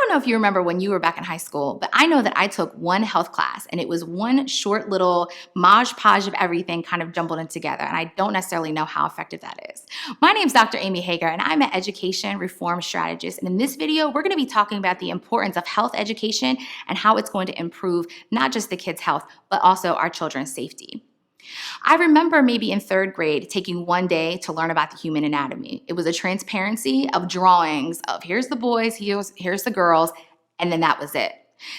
don't know if you remember when you were back in high school, but I know that I took one health class and it was one short little modge podge of everything kind of jumbled in together. And I don't necessarily know how effective that is. My name is Dr. Amy Hager and I'm an education reform strategist. And in this video, we're going to be talking about the importance of health education and how it's going to improve not just the kids' health, but also our children's safety. I remember maybe in third grade taking one day to learn about the human anatomy. It was a transparency of drawings of here's the boys, here's the girls, and then that was it.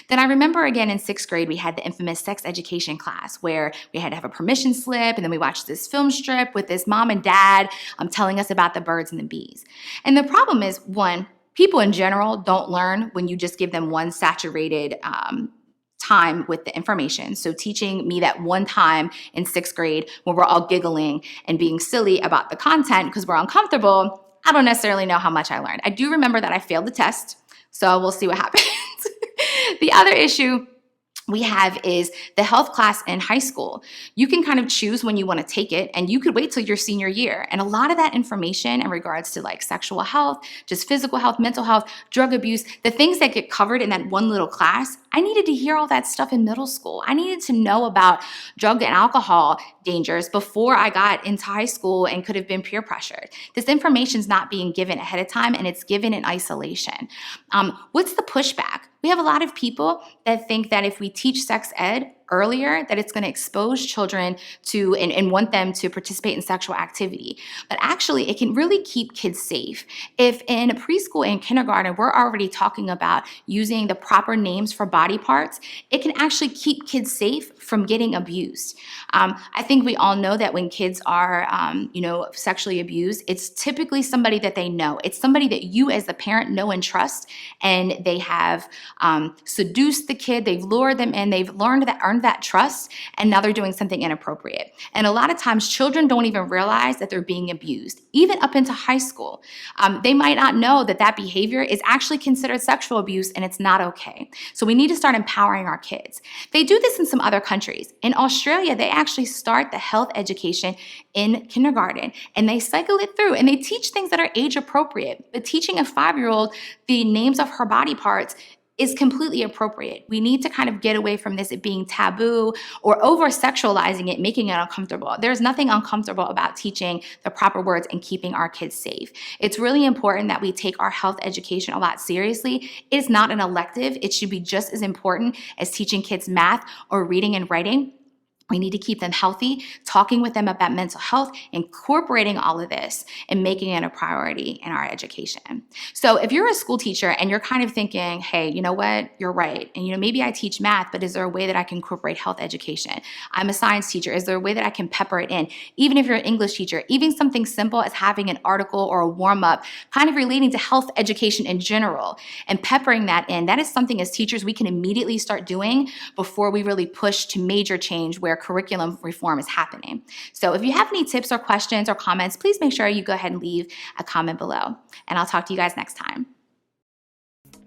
Then I remember again in sixth grade, we had the infamous sex education class where we had to have a permission slip, and then we watched this film strip with this mom and dad telling us about the birds and the bees. And the problem is, one, people in general don't learn when you just give them one saturated time with the information. So teaching me that one time in sixth grade when we're all giggling and being silly about the content because we're uncomfortable, I don't necessarily know how much I learned. I do remember that I failed the test, so we'll see what happens. The other issue we have is the health class in high school. You can kind of choose when you want to take it, and you could wait till your senior year. And a lot of that information in regards to like sexual health, just physical health, mental health, drug abuse, the things that get covered in that one little class, I needed to hear all that stuff in middle school. I needed to know about drug and alcohol dangers before I got into high school and could have been peer pressured. This information is not being given ahead of time, and it's given in isolation. What's the pushback? We have a lot of people that think that if we teach sex ed earlier, that it's going to expose children to and want them to participate in sexual activity. But actually, it can really keep kids safe. If in preschool and kindergarten, we're already talking about using the proper names for body parts, it can actually keep kids safe from getting abused. I think we all know that when kids are, sexually abused, it's typically somebody that they know. It's somebody that you as the parent know and trust, and they have seduced the kid, they've lured them in, they've earned that trust, and now they're doing something inappropriate. And a lot of times children don't even realize that they're being abused, even up into high school. They might not know that that behavior is actually considered sexual abuse and it's not okay. So we need to start empowering our kids. They do this in some other countries. In Australia, they actually start the health education in kindergarten and they cycle it through and they teach things that are age appropriate. But teaching a 5-year-old the names of her body parts is completely appropriate. We need to kind of get away from this, it being taboo or over-sexualizing it, making it uncomfortable. There's nothing uncomfortable about teaching the proper words and keeping our kids safe. It's really important that we take our health education a lot seriously. It is not an elective. It should be just as important as teaching kids math or reading and writing. We need to keep them healthy, talking with them about mental health, incorporating all of this and making it a priority in our education. So if you're a school teacher and you're kind of thinking, hey, you know what, you're right. And maybe I teach math, but is there a way that I can incorporate health education? I'm a science teacher. Is there a way that I can pepper it in? Even if you're an English teacher, even something simple as having an article or a warm-up kind of relating to health education in general and peppering that in, that is something as teachers we can immediately start doing before we really push to major change where curriculum reform is happening. So if you have any tips or questions or comments, please make sure you go ahead and leave a comment below. And I'll talk to you guys next time.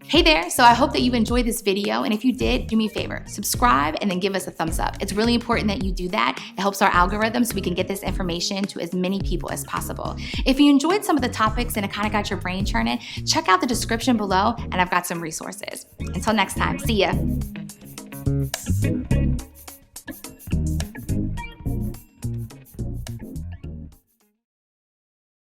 Hey there, so I hope that you enjoyed this video, and if you did, do me a favor, subscribe and then give us a thumbs up. It's really important that you do that. It helps our algorithm so we can get this information to as many people as possible. If you enjoyed some of the topics and it kind of got your brain churning, check out the description below and I've got some resources. Until next time, see ya.